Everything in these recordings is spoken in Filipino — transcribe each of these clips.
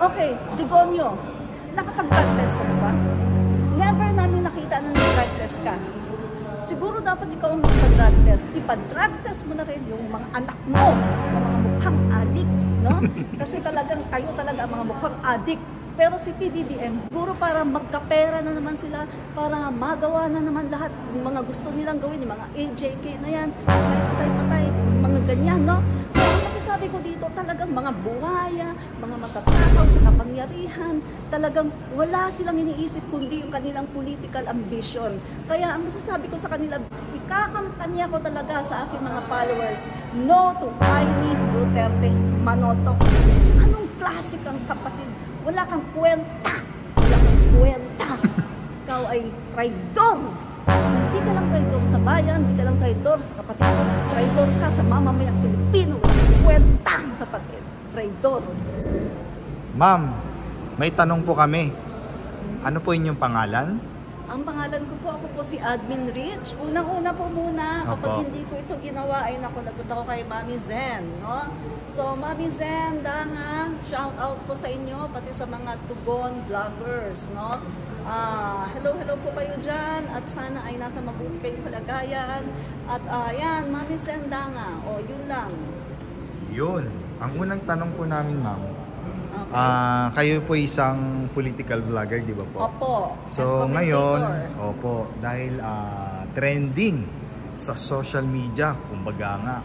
Okay, Degonyo, nakapag-drug test ka ba? Never namin nakita na nag-drug test ka. Siguro dapat ikaw ang magpa-drug test. Ipa-drug test mo na rin yung mga anak mo, yung mga mukhang adik, no? Kasi talagang kayo talaga ang mga mukhang adik. Pero si PBBM, siguro para magkapera na naman sila, para magawa na naman lahat yung mga gusto nilang gawin, yung mga AJK na yan, patay, mga ganyan, no? So, ang masasabi ko dito, talagang mga buhaya, mga matatakaw sa kapangyarihan, talagang wala silang iniisip kundi yung kanilang political ambition. Kaya ang masasabi ko sa kanila, ikakampanya ko talaga sa aking mga followers, no to Amy Duterte Manotok. Anong klase kang kapatid? Wala kang kwenta. Wala kang kwenta. Ikaw ay traidor. Hindi ka lang traidor sa bayan, hindi ka lang traidor sa kapatid mo. Traidor ka sa mamamayang Pilipino. Kwenta, kapatid. Traidor. Ma'am, may tanong po kami. Ano po inyong pangalan? Ang pangalan ko po, ako po si Admin Rich. Unang-una po muna, kapag hindi ko ito ginawa, ay nakunagot ako kay Mami Zen, no? So, Mami Zen, Danga, shout out po sa inyo, pati sa mga Tugon vloggers, no? Hello po kayo dyan, at sana ay nasa mabuti kayong kalagayan. At yan, Mami Zen, Danga, yun lang. Yun. Ang unang tanong po namin, ma'am, Okay. kayo po isang political vlogger, di ba po? Opo. So ngayon, dahil trending sa social media, kumbaga nga,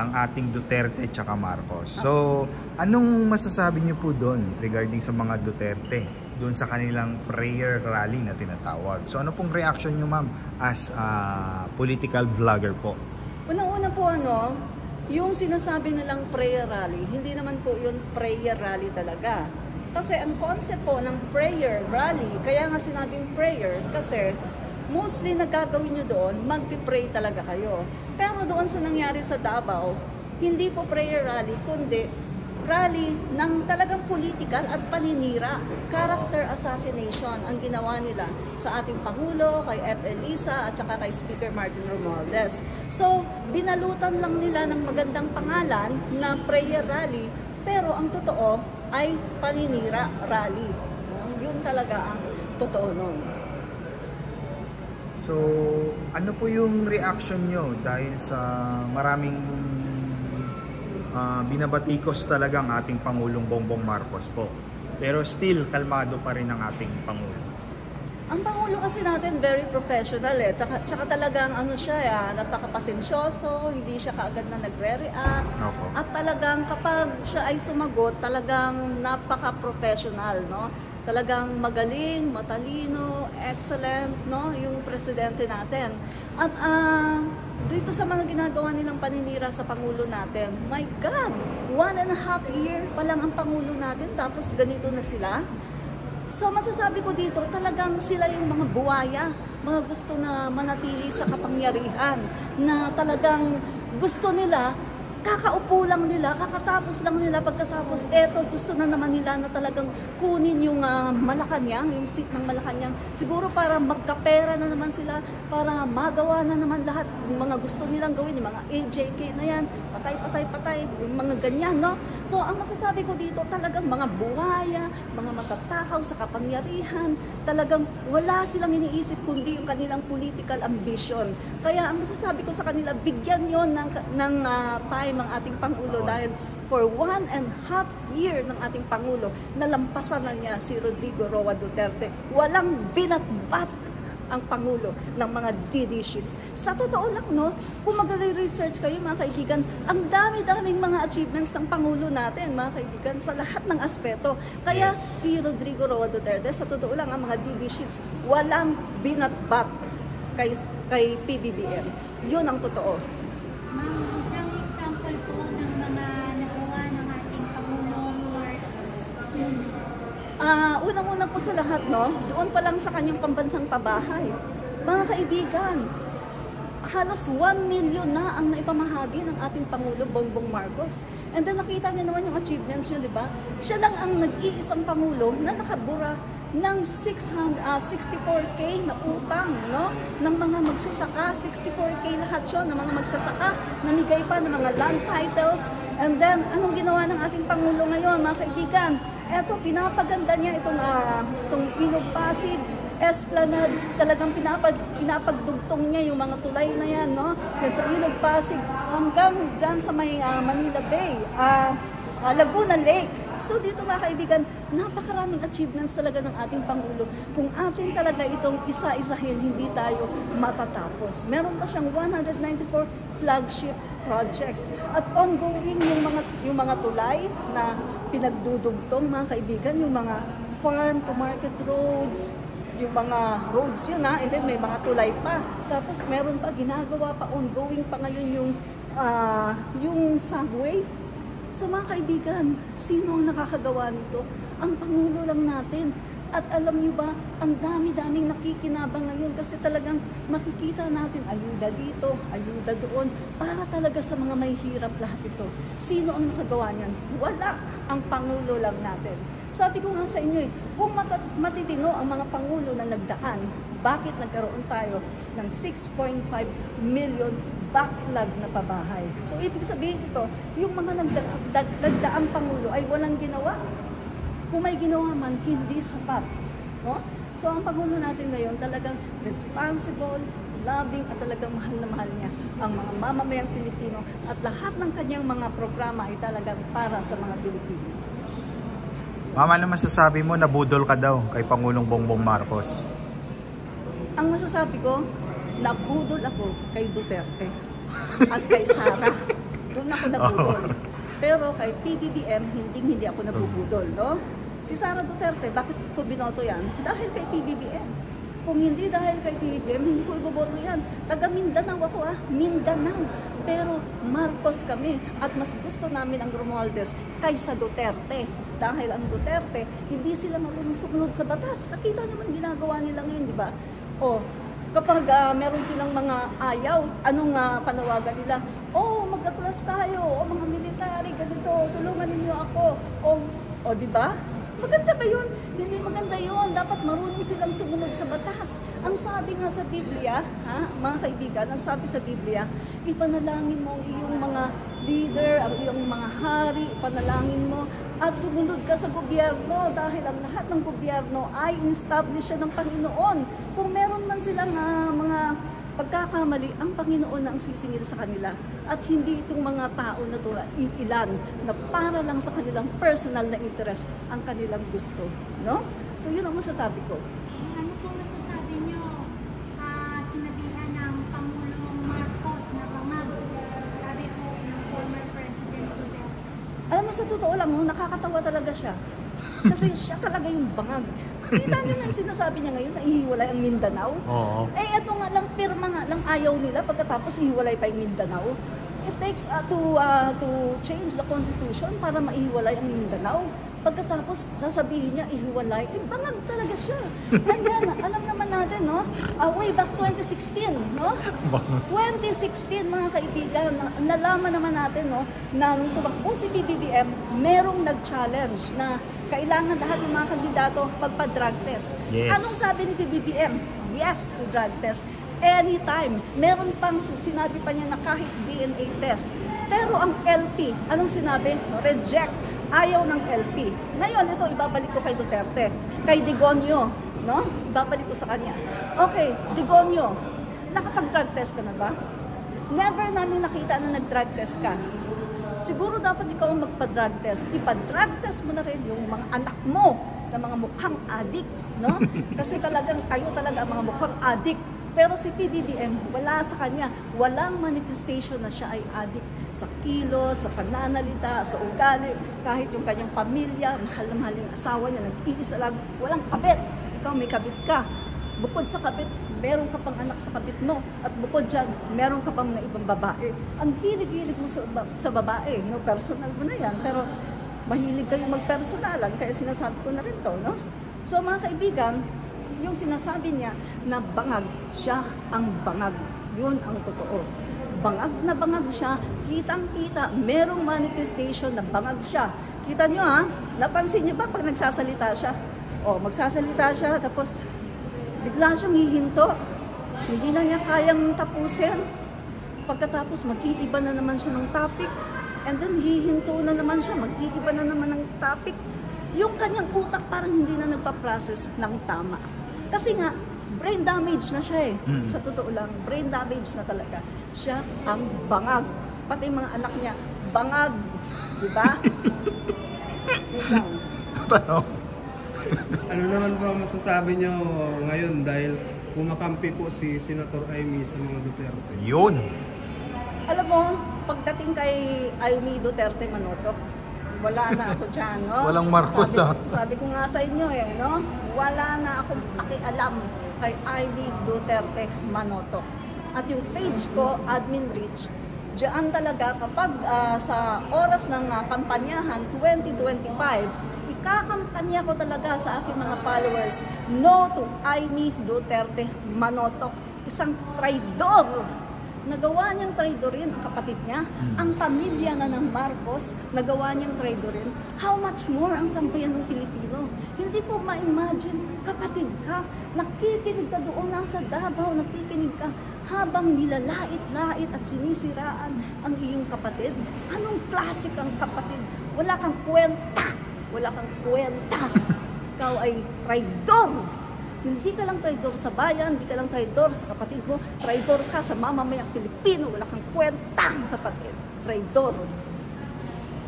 ang ating Duterte at Marcos. So, anong masasabi niyo po doon regarding sa mga Duterte, doon sa kanilang prayer rally na tinatawag? So, ano pong reaction niyo, ma'am, as political vlogger po? Unang-una po, yung sinasabi nilang prayer rally, hindi naman po yun prayer rally talaga. Kasi ang concept po ng prayer rally, kaya nga sinabing prayer, kasi mostly nagagawin nyo doon, magpipray talaga kayo. Pero doon sa nangyari sa Davao, hindi po prayer rally, kundi rally ng talagang political at paninira. Character assassination ang ginawa nila sa ating Pangulo, kay F. Elisa at saka kay Speaker Martin Romualdez. So, binalutan lang nila ng magandang pangalan na prayer rally, pero ang totoo ay paninira rally. Yun talaga ang totoo nun. So, ano po yung reaction nyo dahil sa maraming binabatikos talaga ang ating Pangulong Bongbong Marcos po? Pero still, kalmado pa rin ang ating Pangulo. Ang Pangulo kasi natin very professional Tsaka talagang siya, napakapasensyoso, hindi siya kaagad na nagre-react. At talagang kapag siya ay sumagot, talagang napaka-professional, no? Talagang magaling, matalino, excellent, no? Yung presidente natin. At dito sa mga ginagawa nilang paninira sa Pangulo natin, my God, 1.5 year pa lang ang Pangulo natin, tapos ganito na sila. So masasabi ko dito, talagang sila yung mga buwaya, mga gusto na manatili sa kapangyarihan, na talagang gusto nila, kakaupo lang nila, kakatapos lang nila, pagkatapos eto gusto na naman nila na talagang kunin yung Malacanang, yung seat ng Malacanang, siguro para magkapera na naman sila, para magawa na naman lahat yung mga gusto nilang gawin, yung mga AJK na yan, patay, yung mga ganyan, no? So ang masasabi ko dito, talagang mga buhaya, mga matatakaw sa kapangyarihan, talagang wala silang iniisip kundi yung kanilang political ambition. Kaya ang masasabi ko sa kanila, bigyan yon ng time ang ating Pangulo, dahil for 1.5 year ng ating Pangulo, nalampasan na niya si Rodrigo Roa Duterte. Walang binatbat ang Pangulo ng mga DD sheets. Sa totoo lang, no, kung mag-research kayo, mga kaibigan, ang dami-daming mga achievements ng Pangulo natin, mga kaibigan, sa lahat ng aspeto. Kaya si Rodrigo Roa Duterte, sa totoo lang, ang mga DD sheets, walang binatbat kay PBBM. Yun ang totoo. Ma'am, isang example po ng mga nagawa ng ating Pangulong Marcos. Unang-una po sa lahat, no, doon pa lang sa kanyang pambansang pabahay. Mga kaibigan, halos 1 million na ang naipamahagi ng ating Pangulo Bongbong Marcos. And then nakita niyo naman yung achievements niya, di ba? Siya lang ang nag-iisang Pangulo na nakabura ng 64K na utang, no? Ng mga magsasaka, 64K lahat yun, ng mga magsasaka, namigay pa ng mga land titles. And then, anong ginawa ng ating Pangulo ngayon, mga kaibigan? Eto, pinapaganda niya itong Ilog Pasig, Esplanade, talagang pinapagdugtong niya yung mga tulay na yan, no? Sa Ilog Pasig hanggang dyan sa may Manila Bay, Laguna Lake. So dito mga kaibigan, napakaraming achievements talaga ng ating Pangulo. Kung atin talaga itong isa-isahin, hindi tayo matatapos. Meron pa siyang 194 flagship projects at ongoing yung mga tulay na pinagdudugtong mga kaibigan, yung mga farm to market roads, yung mga roads yun and then may mga tulay pa. Tapos meron pa, ginagawa pa, ongoing pa ngayon yung subway. So mga kaibigan, sino ang nakakagawa nito? Ang Pangulo lang natin. At alam niyo ba, ang dami-daming nakikinabang ngayon kasi talagang makikita natin ayuda dito, ayuda doon, para talaga sa mga may hirap lahat ito. Sino ang nakagawa niyan? Wala, ang Pangulo lang natin. Sabi ko nga sa inyo kung matitino ang mga Pangulo na nagdaan, bakit nagkaroon tayo ng 6.5 million backlog na pabahay? So ibig sabihin ito, yung mga nagdaang Pangulo ay walang ginawa. Kung may ginawa man, hindi sapat. No? So ang Pangulo natin ngayon talagang responsible, loving at talagang mahal na mahal niya ang mga mamamayang Pilipino at lahat ng kanyang mga programa ay talagang para sa mga Pilipino. Mama, ano masasabi mo, nabudol ka daw kay Pangulong Bongbong Marcos? Ang masasabi ko, nabudol ako kay Duterte at kay Sara. Doon ako nabudol. Pero kay PBBM, hindi ako nabubudol, no? Si Sara Duterte, bakit ko binoto yan? Dahil kay PBBM. Kung hindi dahil kay PBBM, hindi ko iboboto yan. Taga Mindanao ako Mindanao. Pero Marcos kami at mas gusto namin ang Romualdez kaysa Duterte. Dahil ang Duterte, hindi sila marunong sumunod sa batas. Nakita naman ginagawa nila ngayon, di ba? Kapag meron silang mga ayaw, anong panawagan nila? Mag-atlas tayo, mga military, ganito, tulungan ninyo ako. Di ba? Maganda ba yun? Hindi maganda yun. Dapat marunong silang sumunod sa batas. Ang sabi nga sa Biblia, mga kaibigan, ang sabi sa Biblia, ipanalangin mo ang iyong mga leader, ang iyong mga hari, ipanalangin mo, at sumunod ka sa gobyerno dahil ang lahat ng gobyerno ay in-establish ng Panginoon. Kung meron man silang mga pagkakamali, ang Panginoon na ang sisingil sa kanila at hindi itong mga tao na iilan na para lang sa kanilang personal na interest ang kanilang gusto, no? So yun ang masasabi ko. Ano po masasabi nyo sinabihan ng Pangulong Marcos na bangag? Sabi po ng former President Duterte. Alam mo, sa totoo lang, nakakatawa talaga siya. Kasi siya talaga yung bangag. Kita nyo na yung sinasabi niya ngayon na ihiwalay ang Mindanao. Oo. Ito nga lang, pirma nga lang ayaw nila pagkatapos ihiwalay pa yung Mindanao. It takes to change the constitution para maihiwalay ang Mindanao. Pagkatapos sasabihin niya ihiwalay, bangag talaga siya. Ayan, alam naman natin, no? Way back 2016, no? 2016, mga kaibigan, nalaman naman natin, no, na nung tumakbo si BBM, merong nag-challenge na kailangan lahat ng mga kandidato magpa-drug test. Yes. Anong sabi ni BBM? Yes to drug test. Anytime. Meron pang sinabi pa niya na kahit DNA test. Pero ang LP, anong sinabi? Reject. Ayaw ng LP. Ngayon, ito ibabalik ko kay Duterte. Kay Digonio, no? Ibabalik ko sa kanya. Okay, Digonio, nakapag-drug test ka na ba? Never namin nakita na nag-drug test ka. Siguro dapat ikaw ang magpa-drug test. Ipa-drug test mo na rin yung mga anak mo na mga mukhang addict, no? Kasi talagang kayo talaga ang mga mukhang addict. Pero si PBBM, wala sa kanya. Walang manifestation na siya ay addict sa kilos, sa pananalita, sa ugali. Kahit yung kanyang pamilya, mahal na mahal yung asawa niya, nag-iisa lang, walang kabit. Ikaw may kabit ka. Bukod sa kabit, meron ka pang anak sa kabit mo. At bukod dyan, meron ka pang mga ibang babae. Ang hilig-hilig mo sa babae, no? Personal mo na yan. Pero mahilig kayo magpersonalan, kaya sinasabi ko na rin to, no? So mga kaibigan, yung sinasabi niya na bangag, siya ang bangag. Yun ang totoo. Bangag na bangag siya, kitang-kita, merong manifestation na bangag siya. Kita nyo napansin niyo ba pag nagsasalita siya? Magsasalita siya, tapos bigla siyang hihinto. Hindi na niya kayang tapusin. Pagkatapos mag-iiba na naman siya ng topic. And then hihinto na naman siya, mag-iiba na naman ng topic. yung kanyang utak parang hindi na nagpa-process ng tama. Kasi nga, brain damage na siya eh. Sa totoo lang, brain damage na talaga. Siya ang bangag. Pati yung mga anak niya, bangag. Diba? Yun lang. Ano naman ba masasabi nyo ngayon dahil kumakampi po si Senator Amy sa mga Duterte? Yun. Alam mo, pagdating kay Amy Duterte Manotoc, wala na ako dyan, no? Walang Marcos, sabi ko nga sa inyo eh, no? Wala na akong pakialam kay Amy Duterte Manotoc. At yung page ko, Admin Rich, diyan talaga kapag sa oras ng kampanyahan 2025, ikakampanya ko talaga sa aking mga followers, no to Amy Duterte Manotoc. Isang traidor. Nagawa niyang traidorin ang kapatid niya. Ang pamilya na ng Marcos, nagawa niyang traidorin. How much more ang sambayan ng Pilipino? Hindi ko ma-imagine, kapatid ka, nakikinig ka doon nasa Davao, nakikinig ka habang nilalait-lait at sinisiraan ang iyong kapatid. Anong klase kang kapatid? Wala kang kwenta! Wala kang kwenta! Ikaw ay traidor! Hindi ka lang traidor sa bayan, hindi ka lang traidor sa kapatid mo, traidor ka sa mamamayang Pilipino, wala kang kwentang kapatid. Traidor.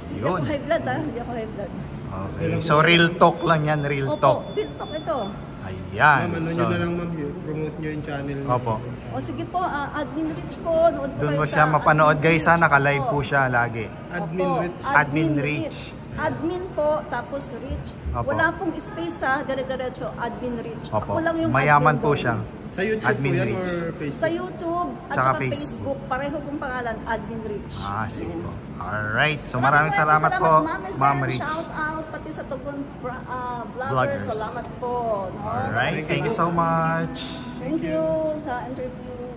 Hindi ako high blood Hindi ako high blood. Okay, so real talk lang yan, real talk. Opo, real talk ito. Ayan. Ma'am, nyo na lang ma'am, promote nyo yung channel nyo. Opo. O sige po, Admin Rich po. Doon mo siya mapanood guys, naka-live po siya lagi. Admin Rich. Admin Rich. Admin po, tapos Rich. Opo. Wala pong space dire-diretso, Admin Rich. Opo. Ako lang yung Mayaman admin po doon. siya. Sa YouTube Admin po yan Rich. or Facebook? Sa YouTube at Tsaka saka Facebook. Facebook. Pareho pong pangalan, Admin Rich. Sige po. Alright. So maraming salamat po, Ma'am Rich. Shout out pati sa Tugon vloggers. Vloggers. Salamat po. No? Alright. Thank you so much. Thank you sa interview.